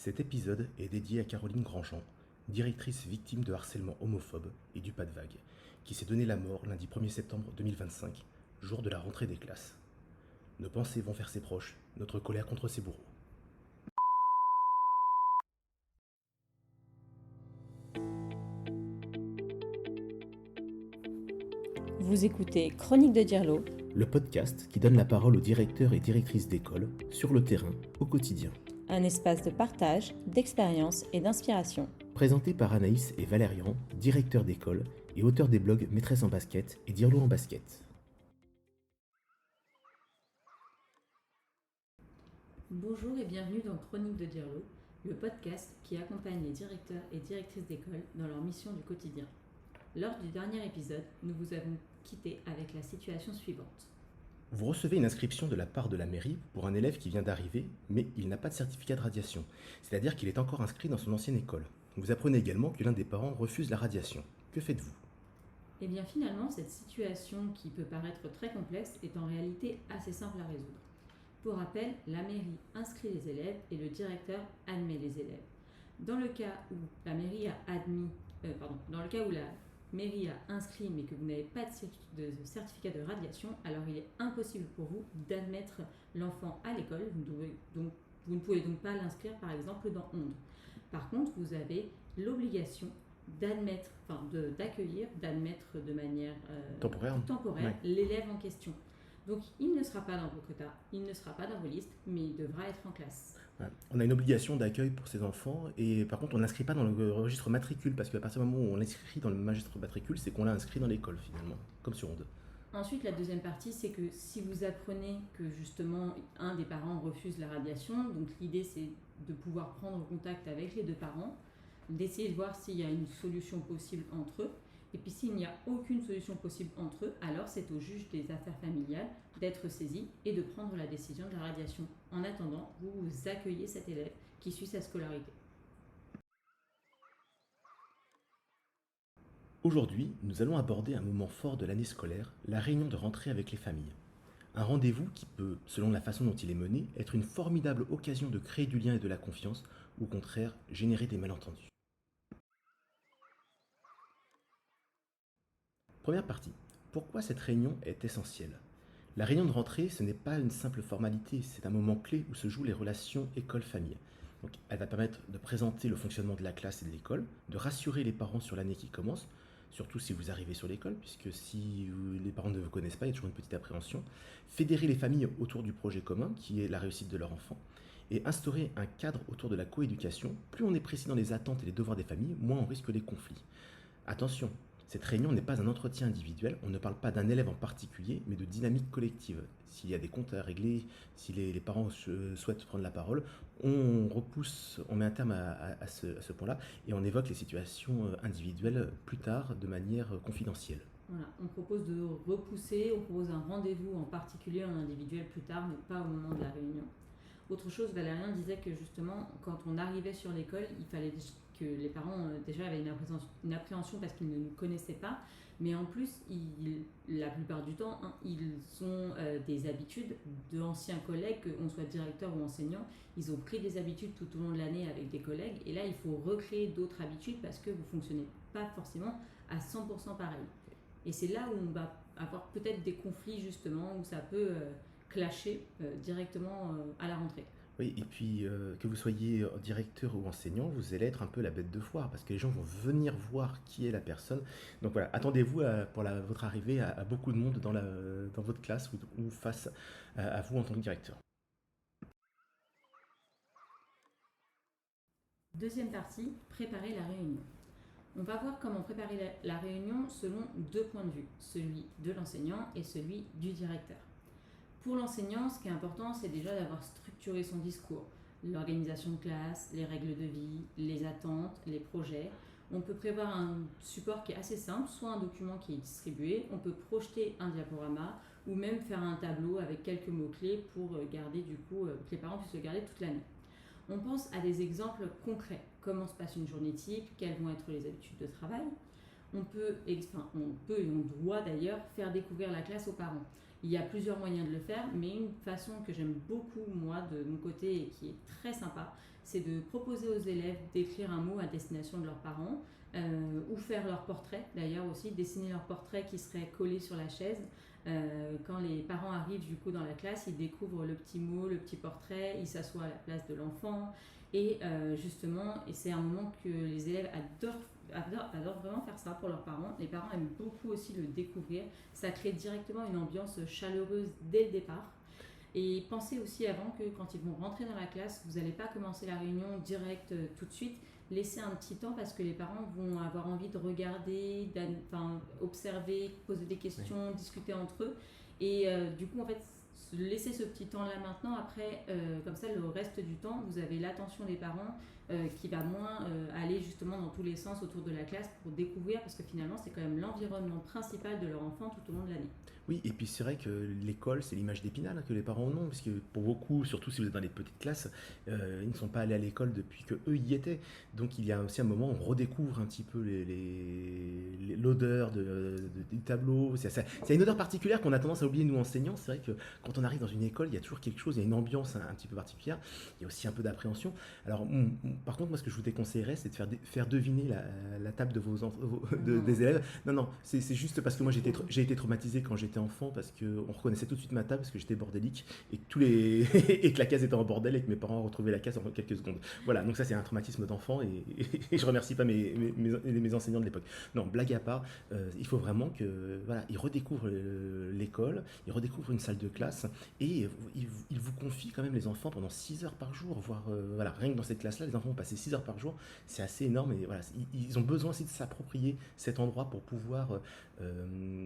Cet épisode est dédié à Caroline Grandjean, directrice victime de harcèlement homophobe et du pas de vague, qui s'est donné la mort lundi 1er septembre 2025, jour de la rentrée des classes. Nos pensées vont vers ses proches, notre colère contre ses bourreaux. Vous écoutez Chronique de Dirlo, Le podcast qui donne la parole aux directeurs et directrices d'école, sur le terrain, au quotidien. un espace de partage, d'expérience et d'inspiration. Présenté par Anaïs et Valérian, directeurs d'école et auteurs des blogs Maîtresse en basket et Dirlo en basket. Bonjour et bienvenue dans Chronique de Dirlo, le podcast qui accompagne les directeurs et directrices d'école dans leur mission du quotidien. Lors du dernier épisode, nous vous avons quitté avec la situation suivante. Vous recevez une inscription de la part de la mairie pour un élève qui vient d'arriver, mais il n'a pas de certificat de radiation, c'est-à-dire qu'il est encore inscrit dans son ancienne école. Vous apprenez également que l'un des parents refuse la radiation. Que faites-vous ? Et bien finalement, cette situation qui peut paraître très complexe est en réalité assez simple à résoudre. Pour rappel, la mairie inscrit les élèves et le directeur admet les élèves. Dans le cas où la mairie a inscrit mais que vous n'avez pas de certificat de radiation, alors il est impossible pour vous d'admettre l'enfant à l'école. Vous ne pouvez donc pas l'inscrire par exemple dans Onde. Par contre, vous avez l'obligation d'admettre de manière Temporaire. temporaire Ouais. l'élève en question. Donc il ne sera pas dans vos quotas, il ne sera pas dans vos listes, mais il devra être en classe. Ouais. On a une obligation d'accueil pour ces enfants et par contre on n'inscrit pas dans le registre matricule parce qu'à partir du moment où on l'inscrit dans le registre matricule, c'est qu'on l'a inscrit dans l'école finalement, comme sur Onde. Ensuite, la deuxième partie, c'est que si vous apprenez que justement un des parents refuse la radiation, donc l'idée c'est de pouvoir prendre contact avec les deux parents, d'essayer de voir s'il y a une solution possible entre eux. Et puis s'il n'y a aucune solution possible entre eux, alors c'est au juge des affaires familiales d'être saisi et de prendre la décision de la radiation. En attendant, vous accueillez cet élève qui suit sa scolarité. Aujourd'hui, nous allons aborder un moment fort de l'année scolaire, la réunion de rentrée avec les familles. Un rendez-vous qui peut, selon la façon dont il est mené, être une formidable occasion de créer du lien et de la confiance, ou au contraire, générer des malentendus. Première partie. Pourquoi cette réunion est essentielle ? La réunion de rentrée, ce n'est pas une simple formalité, c'est un moment clé où se jouent les relations école-famille. Donc, elle va permettre de présenter le fonctionnement de la classe et de l'école, de rassurer les parents sur l'année qui commence, surtout si vous arrivez sur l'école, puisque si les parents ne vous connaissent pas, il y a toujours une petite appréhension. Fédérer les familles autour du projet commun, qui est la réussite de leur enfant, et instaurer un cadre autour de la coéducation. Plus on est précis dans les attentes et les devoirs des familles, moins on risque les conflits. Attention, cette réunion n'est pas un entretien individuel, on ne parle pas d'un élève en particulier, mais de dynamique collective. S'il y a des comptes à régler, si les parents souhaitent prendre la parole, on met un terme à ce point-là et on évoque les situations individuelles plus tard de manière confidentielle. Voilà, on propose de repousser, on propose un rendez-vous en particulier en individuel plus tard, mais pas au moment de la réunion. Autre chose, Valérien disait que justement, quand on arrivait sur l'école, il fallait que les parents déjà avaient une appréhension parce qu'ils ne nous connaissaient pas, mais en plus, la plupart du temps, ils ont des habitudes d'anciens collègues, qu'on soit directeur ou enseignant, ils ont pris des habitudes tout au long de l'année avec des collègues, et là, il faut recréer d'autres habitudes parce que vous ne fonctionnez pas forcément à 100% pareil. Et c'est là où on va avoir peut-être des conflits justement, où ça peut clasher directement à la rentrée. Oui, et puis que vous soyez directeur ou enseignant, vous allez être un peu la bête de foire parce que les gens vont venir voir qui est la personne. Donc voilà, attendez-vous pour votre arrivée à beaucoup de monde dans votre classe ou face à vous en tant que directeur. Deuxième partie, préparer la réunion. On va voir comment préparer la réunion selon deux points de vue, celui de l'enseignant et celui du directeur. Pour l'enseignant, ce qui est important, c'est déjà d'avoir structuré son discours, l'organisation de classe, les règles de vie, les attentes, les projets. On peut prévoir un support qui est assez simple, soit un document qui est distribué, on peut projeter un diaporama ou même faire un tableau avec quelques mots-clés pour garder que les parents puissent le garder toute l'année. On pense à des exemples concrets. Comment se passe une journée type, quelles vont être les habitudes de travail. on peut et on doit d'ailleurs faire découvrir la classe aux parents. Il y a plusieurs moyens de le faire, mais une façon que j'aime beaucoup, moi, de mon côté, et qui est très sympa, c'est de proposer aux élèves d'écrire un mot à destination de leurs parents, ou faire leur portrait, d'ailleurs aussi, dessiner leur portrait qui serait collé sur la chaise. Quand les parents arrivent du coup dans la classe, ils découvrent le petit mot, le petit portrait, ils s'assoient à la place de l'enfant, et justement, et c'est un moment que les élèves adorent vraiment faire ça pour leurs parents. Les parents aiment beaucoup aussi le découvrir. Ça crée directement une ambiance chaleureuse dès le départ. Et pensez aussi avant que quand ils vont rentrer dans la classe, vous n'allez pas commencer la réunion direct tout de suite. Laissez un petit temps parce que les parents vont avoir envie de regarder, observer, poser des questions, discuter entre eux. Et du coup, en fait, laissez ce petit temps-là maintenant. Après, comme ça, le reste du temps, vous avez l'attention des parents qui va moins aller justement dans tous les sens autour de la classe pour découvrir, parce que finalement, c'est quand même l'environnement principal de leur enfant tout au long de l'année. Oui, et puis c'est vrai que l'école, c'est l'image d'Épinal que les parents en ont, parce que pour beaucoup, surtout si vous êtes dans les petites classes, ils ne sont pas allés à l'école depuis que eux y étaient. Donc il y a aussi un moment où on redécouvre un petit peu l'odeur du tableau. C'est une odeur particulière qu'on a tendance à oublier nous enseignants. C'est vrai que quand on arrive dans une école, il y a toujours quelque chose, il y a une ambiance un petit peu particulière. Il y a aussi un peu d'appréhension. Alors par contre, moi ce que je vous déconseillerais, c'est de faire deviner la table des élèves. Non, non, c'est juste parce que moi j'ai été traumatisé quand j'étais enfant, parce qu'on reconnaissait tout de suite ma table parce que j'étais bordélique et et que la case était en bordel et que mes parents retrouvaient la case en quelques secondes. Voilà, donc ça c'est un traumatisme d'enfant et je remercie pas mes enseignants de l'époque. Non, blague à part, il faut vraiment que voilà, ils redécouvrent l'école, ils redécouvrent une salle de classe et ils vous confient quand même les enfants pendant 6 heures par jour, voire voilà, rien que dans cette classe-là, les enfants vont passer 6 heures par jour, c'est assez énorme et voilà, ils ont besoin aussi de s'approprier cet endroit pour pouvoir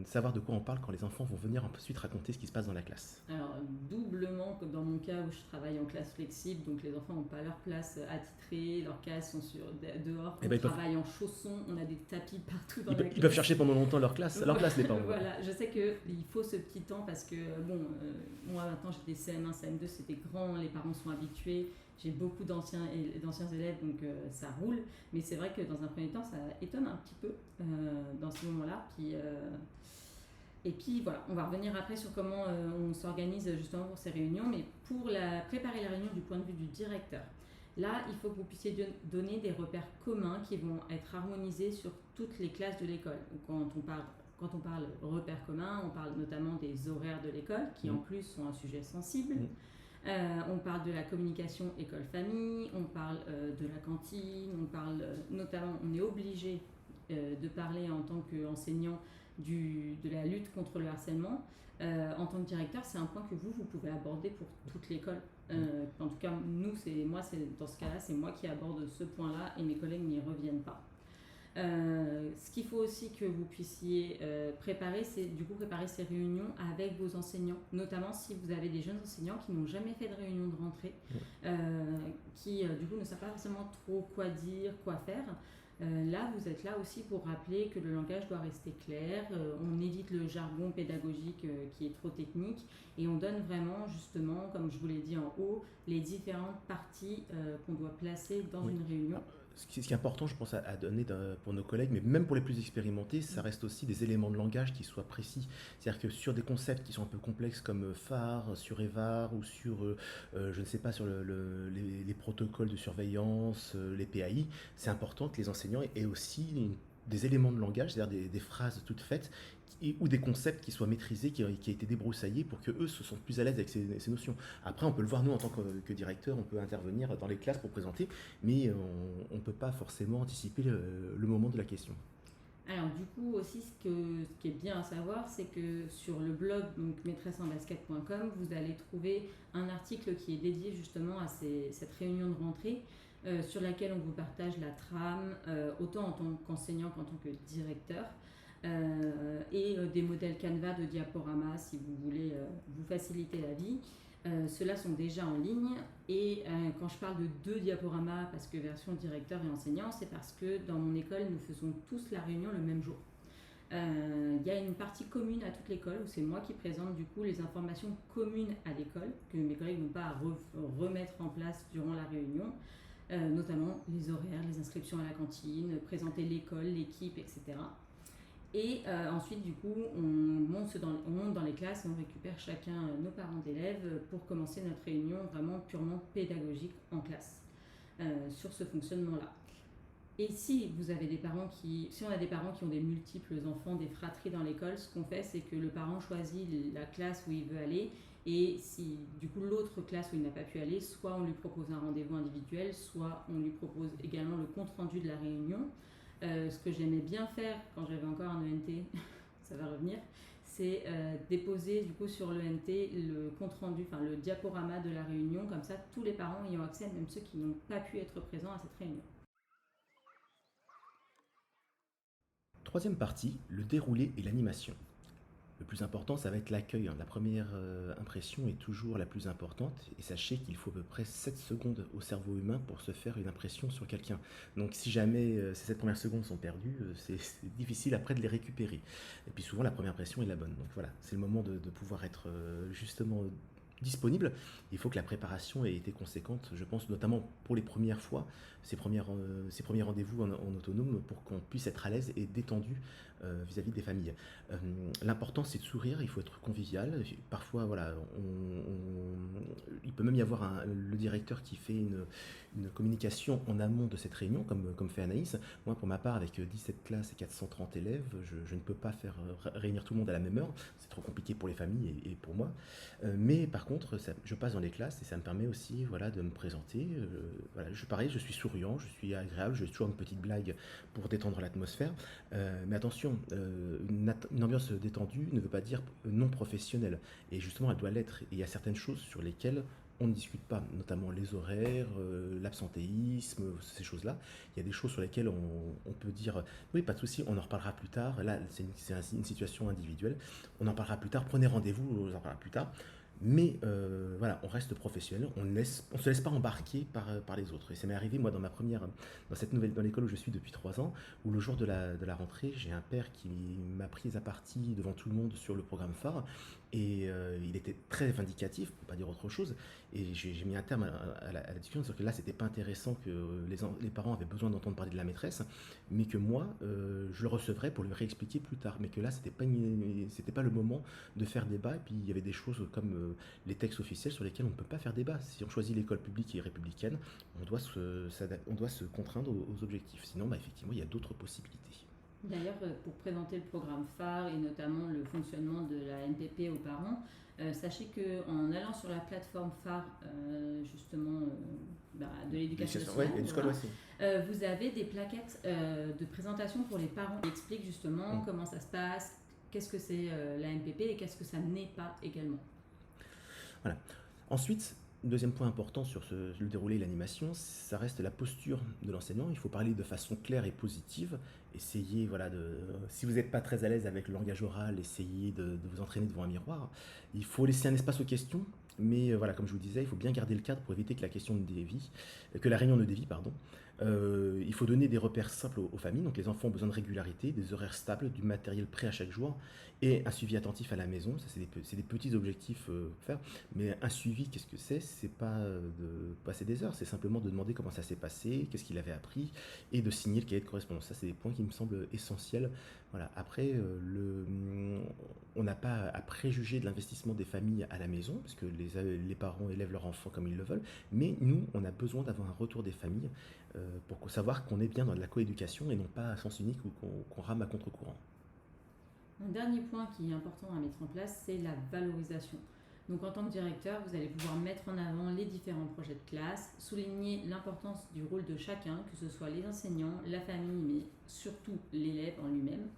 savoir de quoi on parle quand les enfants vont venir ensuite raconter ce qui se passe dans la classe. Alors, doublement, comme dans mon cas où je travaille en classe flexible, donc les enfants n'ont pas leur place attitrée, leurs cases sont dehors, on travaille en chaussons, on a des tapis partout dans la classe. Ils peuvent chercher pendant longtemps leur place, les parents. Voilà, je sais qu'il faut ce petit temps parce que, moi maintenant j'ai des CM1, CM2, c'est des grands, les parents sont habitués. J'ai beaucoup d'anciens élèves, donc ça roule. Mais c'est vrai que dans un premier temps, ça étonne un petit peu dans ce moment-là. Et puis voilà, on va revenir après sur comment on s'organise justement pour ces réunions. Mais pour préparer la réunion du point de vue du directeur, là, il faut que vous puissiez donner des repères communs qui vont être harmonisés sur toutes les classes de l'école. Donc, quand on parle repères communs, on parle notamment des horaires de l'école, qui en plus sont un sujet sensible. On parle de la communication école-famille, on parle de la cantine, on parle notamment, on est obligé de parler en tant qu'enseignant de la lutte contre le harcèlement. En tant que directeur, c'est un point que vous pouvez aborder pour toute l'école. En tout cas, dans ce cas-là, c'est moi qui aborde ce point-là et mes collègues n'y reviennent pas. Ce qu'il faut aussi que vous puissiez préparer, c'est du coup préparer ces réunions avec vos enseignants, notamment si vous avez des jeunes enseignants qui n'ont jamais fait de réunion de rentrée, qui du coup ne savent pas forcément trop quoi dire, quoi faire. Là, vous êtes là aussi pour rappeler que le langage doit rester clair, on évite le jargon pédagogique qui est trop technique et on donne vraiment justement, comme je vous l'ai dit en haut, les différentes parties qu'on doit placer dans une réunion. Ce qui est important, je pense, à donner pour nos collègues, mais même pour les plus expérimentés, ça reste aussi des éléments de langage qui soient précis. C'est-à-dire que sur des concepts qui sont un peu complexes comme phare, sur EVAR ou sur, je ne sais pas, sur les protocoles de surveillance, les PAI, c'est important que les enseignants aient aussi des éléments de langage, c'est-à-dire des phrases toutes faites ou des concepts qui soient maîtrisés, qui a été débroussaillés pour que eux se sentent plus à l'aise avec ces notions. Après, on peut le voir, nous, en tant que directeur, on peut intervenir dans les classes pour présenter, mais on ne peut pas forcément anticiper le moment de la question. Alors du coup aussi, ce qui est bien à savoir, c'est que sur le blog donc maîtressenbasket.com, vous allez trouver un article qui est dédié justement à cette réunion de rentrée, sur laquelle on vous partage la trame, autant en tant qu'enseignant qu'en tant que directeur. Et des modèles Canva de diaporama si vous voulez vous faciliter la vie. Ceux-là sont déjà en ligne et quand je parle de 2 diaporamas, parce que version directeur et enseignant, c'est parce que dans mon école, nous faisons tous la réunion le même jour. Il y a une partie commune à toute l'école où c'est moi qui présente du coup les informations communes à l'école que mes collègues n'ont pas à remettre en place durant la réunion. Notamment les horaires, les inscriptions à la cantine, présenter l'école, l'équipe, etc. Et ensuite, du coup, on monte dans les classes et on récupère chacun nos parents d'élèves pour commencer notre réunion vraiment purement pédagogique en classe sur ce fonctionnement-là. Et si vous avez si on a des parents qui ont des multiples enfants, des fratries dans l'école, ce qu'on fait, c'est que le parent choisit la classe où il veut aller. Et si du coup l'autre classe où il n'a pas pu aller, soit on lui propose un rendez-vous individuel, soit on lui propose également le compte rendu de la réunion. Ce que j'aimais bien faire quand j'avais encore un ENT, ça va revenir, c'est déposer du coup sur l'ENT le compte rendu, enfin le diaporama de la réunion, comme ça tous les parents y ont accès, même ceux qui n'ont pas pu être présents à cette réunion. Troisième partie, le déroulé et l'animation. Le plus important, ça va être l'accueil, hein. La première impression est toujours la plus importante et sachez qu'il faut à peu près 7 secondes au cerveau humain pour se faire une impression sur quelqu'un. Donc si jamais ces 7 premières secondes sont perdues, c'est difficile après de les récupérer. Et puis souvent la première impression est la bonne. Donc voilà, c'est le moment de pouvoir être justement disponible. Il faut que la préparation ait été conséquente, je pense notamment pour les premières fois, ces premiers rendez-vous en autonome pour qu'on puisse être à l'aise et détendu vis-à-vis des familles. L'important c'est de sourire, il faut être convivial. Parfois, voilà, il peut même y avoir le directeur qui fait une communication en amont de cette réunion, comme fait Anaïs. Moi, pour ma part, avec 17 classes et 430 élèves, je ne peux pas faire réunir tout le monde à la même heure. C'est trop compliqué pour les familles et pour moi. Mais par contre, je passe dans les classes et ça me permet aussi voilà, de me présenter. Voilà, pareil, je suis souriant, je suis agréable, j'ai toujours une petite blague pour détendre l'atmosphère. Mais attention, une ambiance détendue ne veut pas dire non professionnelle. Et justement, elle doit l'être. Et il y a certaines choses sur lesquelles on ne discute pas, notamment les horaires, l'absentéisme, ces choses-là. Il y a des choses sur lesquelles on peut dire oui, pas de souci, on en reparlera plus tard. Là, c'est une situation individuelle. On en parlera plus tard. Prenez rendez-vous, on en parlera plus tard. Mais voilà, on reste professionnel, on ne se laisse pas embarquer par les autres. Et ça m'est arrivé, moi, dans l'école où je suis depuis 3 ans, où le jour de la rentrée, j'ai un père qui m'a pris à partie devant tout le monde sur le programme phare. Et il était très vindicatif, pour ne pas dire autre chose. Et j'ai mis un terme à la discussion, c'est-à-dire que là, c'était pas intéressant que les parents avaient besoin d'entendre parler de la maîtresse, mais que moi, je le recevrais pour lui réexpliquer plus tard. Mais que là, c'était pas le moment de faire débat. Et puis il y avait des choses comme les textes officiels sur lesquels on ne peut pas faire débat. Si on choisit l'école publique et républicaine, on doit se contraindre aux objectifs. Sinon, bah, effectivement, il y a d'autres possibilités. D'ailleurs, pour présenter le programme phare et notamment le fonctionnement de la NPP aux parents, sachez qu'en allant sur la plateforme phare justement de l'éducation nationale, ouais, voilà, vous avez des plaquettes de présentation pour les parents qui expliquent justement comment ça se passe, qu'est-ce que c'est la NPP et qu'est-ce que ça n'est pas également. Voilà. Ensuite, deuxième point important sur le déroulé et l'animation, ça reste la posture de l'enseignant. Il faut parler de façon claire et positive. Essayez, voilà, si vous n'êtes pas très à l'aise avec le langage oral, essayez de vous entraîner devant un miroir. Il faut laisser un espace aux questions, mais voilà, comme je vous disais, il faut bien garder le cadre pour éviter que que la réunion ne dévie, pardon. Il faut donner des repères simples aux familles. Donc les enfants ont besoin de régularité, des horaires stables, du matériel prêt à chaque jour et un suivi attentif à la maison. Ça, c'est des petits objectifs à faire. Mais un suivi, qu'est-ce que c'est? C'est pas de passer des heures, c'est simplement de demander comment ça s'est passé, qu'est-ce qu'il avait appris et de signer le cahier de correspondance. Ça, c'est des points qui me semblent essentiels. Voilà. Après, on n'a pas à préjuger de l'investissement des familles à la maison, parce que les parents élèvent leurs enfants comme ils le veulent. Mais nous, on a besoin d'avoir un retour des familles pour savoir qu'on est bien dans de la coéducation et non pas à sens unique ou qu'on rame à contre-courant. Un dernier point qui est important à mettre en place, c'est la valorisation. Donc en tant que directeur, vous allez pouvoir mettre en avant les différents projets de classe, souligner l'importance du rôle de chacun, que ce soit les enseignants, la famille, mais surtout l'élève en lui-même.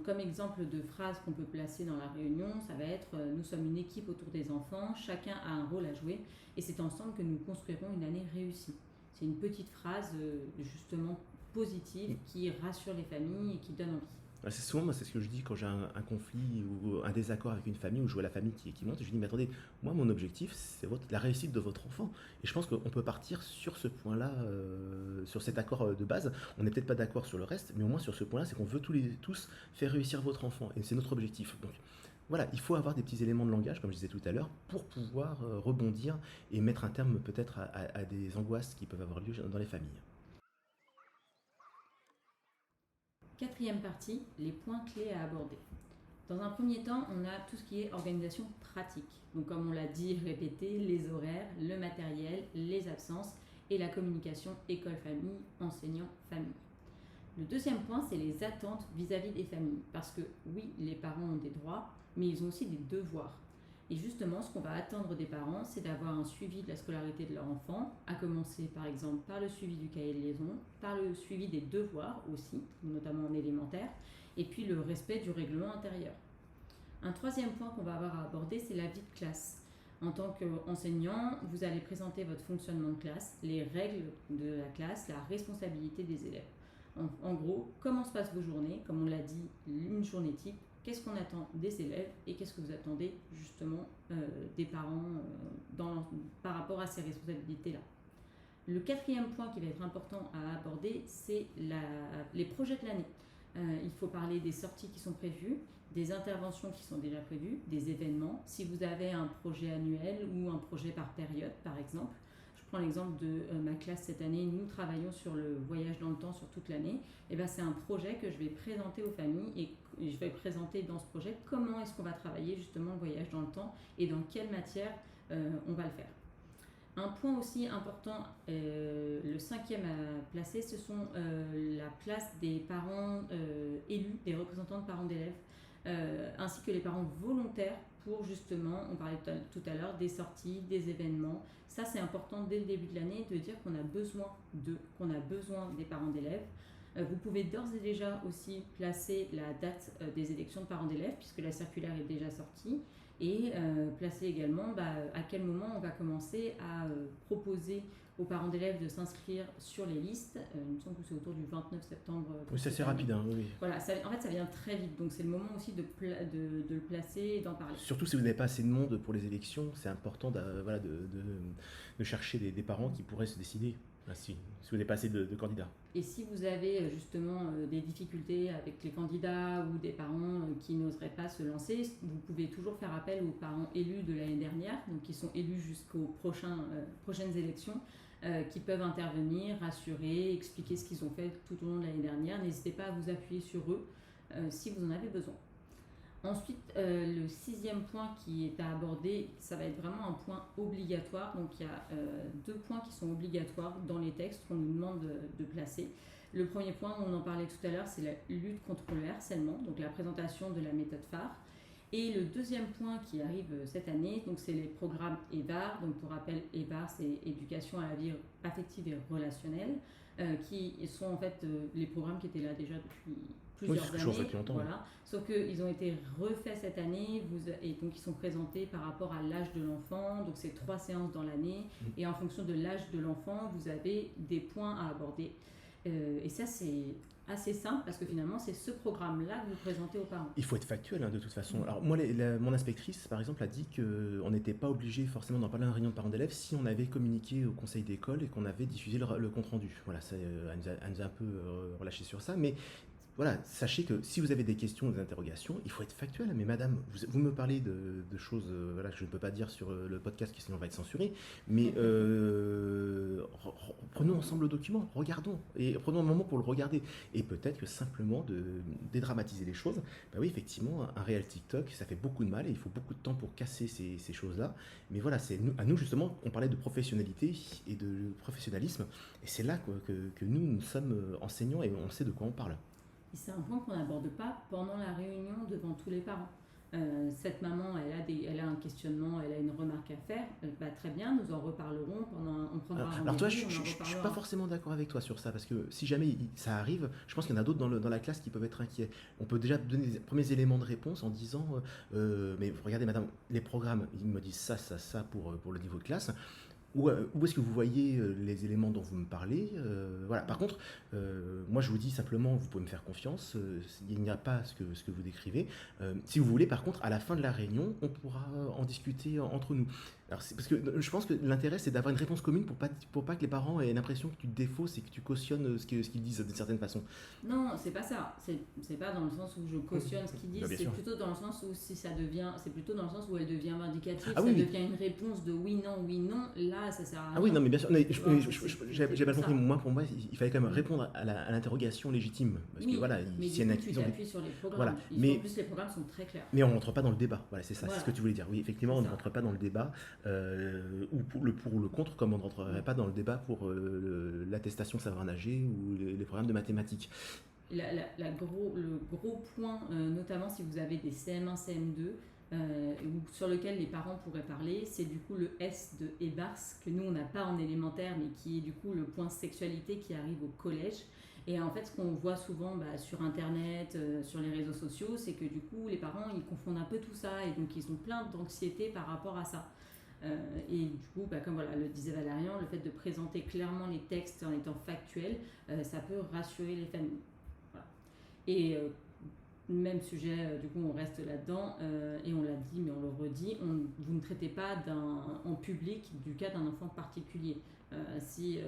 Comme exemple de phrase qu'on peut placer dans la réunion, ça va être nous sommes une équipe autour des enfants, chacun a un rôle à jouer et c'est ensemble que nous construirons une année réussie. C'est une petite phrase justement positive qui rassure les familles et qui donne envie. C'est souvent, moi, c'est ce que je dis quand j'ai un conflit ou un désaccord avec une famille où je vois la famille qui monte. Je dis, mais attendez, moi, mon objectif, c'est la réussite de votre enfant. Et je pense qu'on peut partir sur ce point-là, sur cet accord de base. On n'est peut-être pas d'accord sur le reste, mais au moins sur ce point-là, c'est qu'on veut tous faire réussir votre enfant. Et c'est notre objectif. Donc, voilà, il faut avoir des petits éléments de langage, comme je disais tout à l'heure, pour pouvoir rebondir et mettre un terme peut-être à des angoisses qui peuvent avoir lieu dans les familles. Quatrième partie, les points clés à aborder. Dans un premier temps, on a tout ce qui est organisation pratique. Donc comme on l'a dit, répété, les horaires, le matériel, les absences et la communication école-famille, enseignant-famille. Le deuxième point, c'est les attentes vis-à-vis des familles. Parce que oui, les parents ont des droits, mais ils ont aussi des devoirs. Et justement, ce qu'on va attendre des parents, c'est d'avoir un suivi de la scolarité de leur enfant, à commencer par exemple par le suivi du cahier de liaison, par le suivi des devoirs aussi, notamment en élémentaire, et puis le respect du règlement intérieur. Un troisième point qu'on va avoir à aborder, c'est la vie de classe. En tant qu'enseignant, vous allez présenter votre fonctionnement de classe, les règles de la classe, la responsabilité des élèves. En gros, comment se passent vos journées, comme on l'a dit, une journée type, qu'est-ce qu'on attend des élèves et qu'est-ce que vous attendez justement des parents par rapport à ces responsabilités-là. Le quatrième point qui va être important à aborder, c'est les projets de l'année. Il faut parler des sorties qui sont prévues, des interventions qui sont déjà prévues, des événements. Si vous avez un projet annuel ou un projet par période, par exemple, je prends l'exemple de ma classe cette année, nous travaillons sur le voyage dans le temps sur toute l'année. Et ben, c'est un projet que je vais présenter aux familles et je vais présenter dans ce projet comment est-ce qu'on va travailler justement le voyage dans le temps et dans quelle matière on va le faire. Un point aussi important, le cinquième à placer, ce sont la place des parents élus, des représentants de parents d'élèves, ainsi que les parents volontaires pour justement, on parlait tout à l'heure, des sorties, des événements. Ça, c'est important dès le début de l'année de dire qu'on a besoin des parents d'élèves. Vous pouvez d'ores et déjà aussi placer la date des élections de parents d'élèves, puisque la circulaire est déjà sortie, et placer également à quel moment on va commencer à proposer aux parents d'élèves de s'inscrire sur les listes. Il me semble que c'est autour du 29 septembre. Oui, c'est assez rapide. Hein, oui. Voilà, en fait, ça vient très vite, donc c'est le moment aussi de le placer et d'en parler. Surtout si vous n'avez pas assez de monde pour les élections, c'est important de chercher des parents qui pourraient se décider. Si vous n'avez pas assez de candidats. Et si vous avez justement des difficultés avec les candidats ou des parents qui n'oseraient pas se lancer, vous pouvez toujours faire appel aux parents élus de l'année dernière, donc qui sont élus jusqu'aux prochaines élections, qui peuvent intervenir, rassurer, expliquer ce qu'ils ont fait tout au long de l'année dernière. N'hésitez pas à vous appuyer sur eux si vous en avez besoin. Ensuite, le sixième point qui est à aborder, ça va être vraiment un point obligatoire. Donc il y a deux points qui sont obligatoires dans les textes qu'on nous demande de placer. Le premier point, on en parlait tout à l'heure, c'est la lutte contre le harcèlement, donc la présentation de la méthode phare. Et le deuxième point qui arrive cette année, donc c'est les programmes EVAR. Donc pour rappel, EVAR, c'est éducation à la vie affective et relationnelle, qui sont en fait les programmes qui étaient là déjà depuis plusieurs années. Voilà. Sauf qu'ils ont été refaits cette année et donc ils sont présentés par rapport à l'âge de l'enfant. Donc c'est 3 séances dans l'année et en fonction de l'âge de l'enfant, vous avez des points à aborder. Et ça, c'est assez simple parce que finalement, c'est ce programme-là que vous présentez aux parents. Il faut être factuel de toute façon. Alors moi, mon inspectrice, par exemple, a dit qu'on n'était pas obligé forcément d'en parler à une réunion de parents d'élèves si on avait communiqué au conseil d'école et qu'on avait diffusé le compte-rendu. Voilà, elle nous a un peu relâché sur ça, mais voilà, sachez que si vous avez des questions ou des interrogations, il faut être factuel. Mais madame, vous me parlez de choses que je ne peux pas dire sur le podcast qui sinon va être censuré, mais prenons ensemble le document, regardons, et prenons un moment pour le regarder. Et peut-être que simplement de dédramatiser les choses, oui, effectivement, un réel TikTok, ça fait beaucoup de mal et il faut beaucoup de temps pour casser ces choses-là. Mais voilà, c'est à nous justement, on parlait de professionnalité et de professionnalisme, et c'est là que nous sommes enseignants et on sait de quoi on parle. Et c'est un point qu'on n'aborde pas pendant la réunion devant tous les parents. Cette maman, elle a un questionnement, elle a une remarque à faire, très bien, nous en reparlerons on prendra un rendez-vous. Alors toi, je ne suis pas forcément d'accord avec toi sur ça, parce que si jamais ça arrive, je pense qu'il y en a d'autres dans la classe qui peuvent être inquiets. On peut déjà donner les premiers éléments de réponse en disant mais regardez madame, les programmes, ils me disent ça pour le niveau de classe. Où est-ce que vous voyez les éléments dont vous me parlez voilà. Par contre, moi je vous dis simplement, vous pouvez me faire confiance, il n'y a pas ce que vous décrivez. Si vous voulez, par contre, à la fin de la réunion, on pourra en discuter entre nous. Alors, c'est parce que je pense que l'intérêt, c'est d'avoir une réponse commune pour pas que les parents aient l'impression que tu te défausses et que tu cautionnes ce qu'ils disent d'une certaine façon. Non, c'est pas ça. C'est pas dans le sens où je cautionne ce qu'ils Bah, disent. bien C'est sûr. plutôt dans le sens où si ça devient, c'est plutôt dans le sens où elle devient vindicative, Ah ça oui, oui. devient une réponse de oui, non, oui, non. Là, ça sert à Ah oui, rien. non, mais bien sûr. Mais Tu vois, j'avais comme mal compris. ça. Moi, pour moi, il fallait quand même Mm. répondre à l'interrogation légitime. Parce que Oui, voilà, mais s'il du y a coup, tu ils ont des- t'appuies sur les Voilà. programmes. En Mais plus, les programmes sont très clairs. Mais on rentre pas dans le débat, voilà, c'est ça, c'est ce que Voilà, tu voulais dire. Oui, effectivement, c'est on ne ça. rentre pas dans le débat, ou pour ou le contre, comme on ne rentrerait Mm. pas dans le débat pour l'attestation savoir nager ou les programmes de mathématiques. Le gros point, notamment si vous avez des CM1, CM2, sur lequel les parents pourraient parler, c'est du coup le S de EBARS, que nous on n'a pas en élémentaire, mais qui est du coup le point sexualité qui arrive au collège. Et en fait, ce qu'on voit souvent sur Internet, sur les réseaux sociaux, c'est que du coup, les parents, ils confondent un peu tout ça, et donc ils ont plein d'anxiété par rapport à ça. Et du coup, comme voilà, le disait Valérian, le fait de présenter clairement les textes en étant factuel, ça peut rassurer les familles. Voilà. Et même sujet, du coup on reste là-dedans, et on l'a dit mais on le redit, vous ne traitez pas en public du cas d'un enfant particulier. Si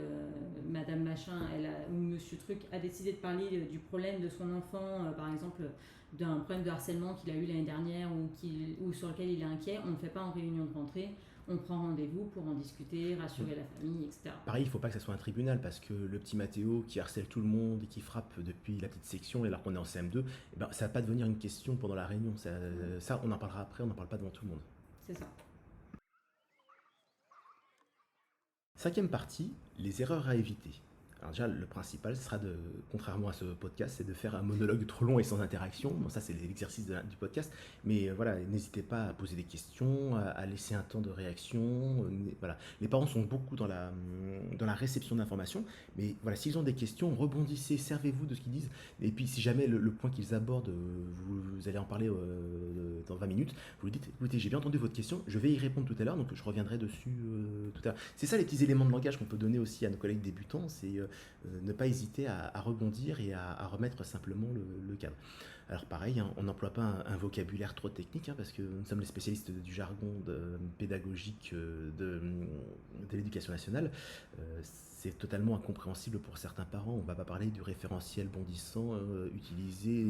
Madame Machin ou Monsieur Truc a décidé de parler du problème de son enfant, par exemple d'un problème de harcèlement qu'il a eu l'année dernière ou sur lequel il est inquiet, on ne le fait pas en réunion de rentrée, on prend rendez-vous pour en discuter, rassurer la famille, etc. Pareil, il ne faut pas que ça soit un tribunal, parce que le petit Mathéo qui harcèle tout le monde et qui frappe depuis la petite section, alors qu'on est en CM2, eh ben, ça ne va pas devenir une question pendant la réunion. Ça, on en parlera après, on n'en parle pas devant tout le monde. C'est ça. Cinquième partie, les erreurs à éviter. Alors déjà, le principal sera contrairement à ce podcast, c'est de faire un monologue trop long et sans interaction. Bon, ça c'est l'exercice du podcast. Mais voilà, n'hésitez pas à poser des questions, à laisser un temps de réaction. Voilà. Les parents sont beaucoup dans la réception d'informations. Mais voilà, s'ils ont des questions, rebondissez, servez-vous de ce qu'ils disent. Et puis si jamais le point qu'ils abordent, vous allez en parler dans 20 minutes, vous lui dites, écoutez, j'ai bien entendu votre question, je vais y répondre tout à l'heure, donc je reviendrai dessus tout à l'heure. C'est ça les petits éléments de langage qu'on peut donner aussi à nos collègues débutants, c'est ne pas hésiter à rebondir et à remettre simplement le cadre. Alors pareil, hein, on n'emploie pas un vocabulaire trop technique, hein, parce que nous sommes les spécialistes du jargon pédagogique de l'éducation nationale. C'est totalement incompréhensible pour certains parents. On ne va pas parler du référentiel bondissant utilisé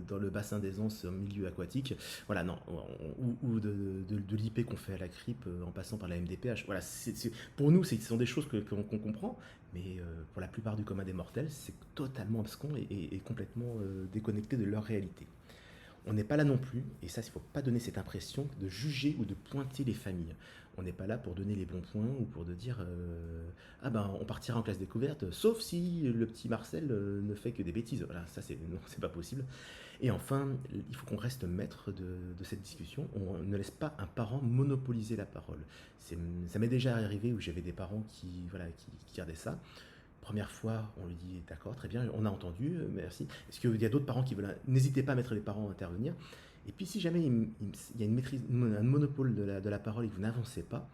dans le bassin d'aisance en milieu aquatique. Voilà, non. Ou de l'IP qu'on fait à la CRIP en passant par la MDPH. Voilà, pour nous, ce sont des choses qu'on comprend, mais pour la plupart du commun des mortels, c'est totalement abscon et complètement déconnecté de leur réalité. On n'est pas là non plus, et ça, il ne faut pas donner cette impression de juger ou de pointer les familles. On n'est pas là pour donner les bons points ou pour de dire ah ben on partira en classe découverte, sauf si le petit Marcel ne fait que des bêtises. Voilà, ça non, c'est pas possible. Et enfin, il faut qu'on reste maître de cette discussion. On ne laisse pas un parent monopoliser la parole. Ça m'est déjà arrivé où j'avais des parents qui gardaient ça. Première fois, on lui dit d'accord, très bien, on a entendu, merci. Est-ce qu'il y a d'autres parents qui veulent. N'hésitez pas à mettre les parents à intervenir. Et puis, si jamais il y a un monopole de la parole et que vous n'avancez pas,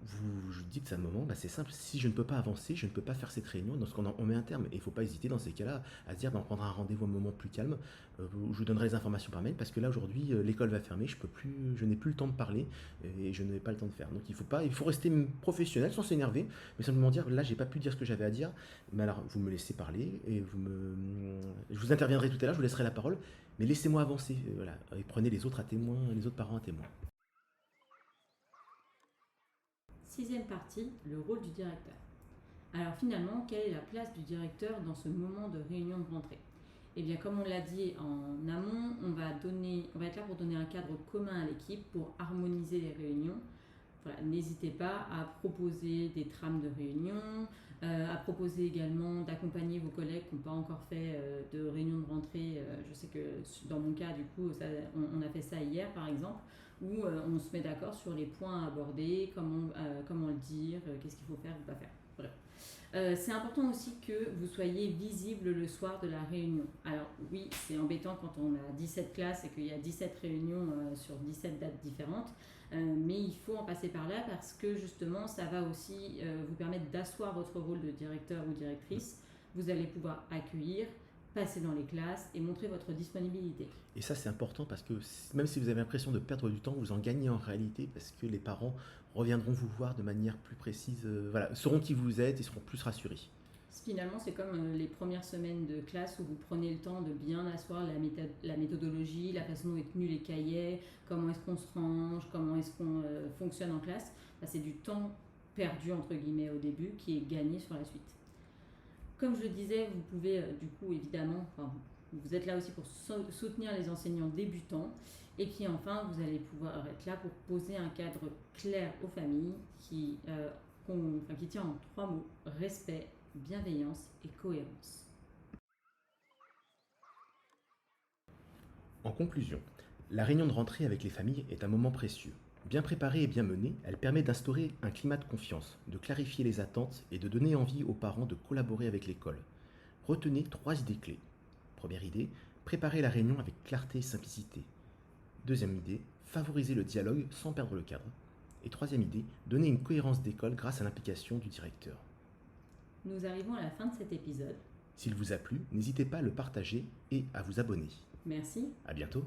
vous dites à un moment, c'est simple, si je ne peux pas avancer, je ne peux pas faire cette réunion, dans ce qu'on on met un terme. Et il ne faut pas hésiter dans ces cas-là à se dire, on prendra un rendez-vous à un moment plus calme, je vous donnerai les informations par mail, parce que là aujourd'hui l'école va fermer, je n'ai plus le temps de parler et je n'ai pas le temps de faire. Donc il faut rester professionnel sans s'énerver, mais simplement dire, là j'ai pas pu dire ce que j'avais à dire, mais alors vous me laissez parler et je vous interviendrai tout à l'heure, je vous laisserai la parole, mais laissez-moi avancer, voilà, et prenez les autres parents à témoin. Sixième partie, le rôle du directeur. Alors finalement, quelle est la place du directeur dans ce moment de réunion de rentrée? Eh bien, comme on l'a dit en amont, on va être là pour donner un cadre commun à l'équipe, pour harmoniser les réunions. Voilà, n'hésitez pas à proposer des trames de réunion, à proposer également d'accompagner vos collègues qui n'ont pas encore fait de réunion de rentrée. Je sais que dans mon cas, du coup, on a fait ça hier, par exemple, où on se met d'accord sur les points à aborder, comment le dire, qu'est-ce qu'il faut faire ou pas faire. Bref. C'est important aussi que vous soyez visible le soir de la réunion. Alors oui, c'est embêtant quand on a 17 classes et qu'il y a 17 réunions sur 17 dates différentes, mais il faut en passer par là parce que justement, ça va aussi vous permettre d'asseoir votre rôle de directeur ou directrice. Vous allez pouvoir accueillir, passer dans les classes et montrer votre disponibilité. Et ça, c'est important parce que même si vous avez l'impression de perdre du temps, vous en gagnez en réalité parce que les parents reviendront vous voir de manière plus précise, sauront qui vous êtes et seront plus rassurés. Finalement, c'est comme les premières semaines de classe où vous prenez le temps de bien asseoir la méthodologie, la façon dont est tenu les cahiers, comment est-ce qu'on se range, comment est-ce qu'on fonctionne en classe. C'est du temps perdu entre guillemets au début qui est gagné sur la suite. Comme je le disais, vous pouvez du coup évidemment, vous êtes là aussi pour soutenir les enseignants débutants. Et puis enfin, vous allez pouvoir être là pour poser un cadre clair aux familles qui tient en 3 mots: respect, bienveillance et cohérence. En conclusion, la réunion de rentrée avec les familles est un moment précieux. Bien préparée et bien menée, elle permet d'instaurer un climat de confiance, de clarifier les attentes et de donner envie aux parents de collaborer avec l'école. Retenez 3 idées clés. Première idée, préparer la réunion avec clarté et simplicité. Deuxième idée, favoriser le dialogue sans perdre le cadre. Et troisième idée, donner une cohérence d'école grâce à l'implication du directeur. Nous arrivons à la fin de cet épisode. S'il vous a plu, n'hésitez pas à le partager et à vous abonner. Merci. À bientôt.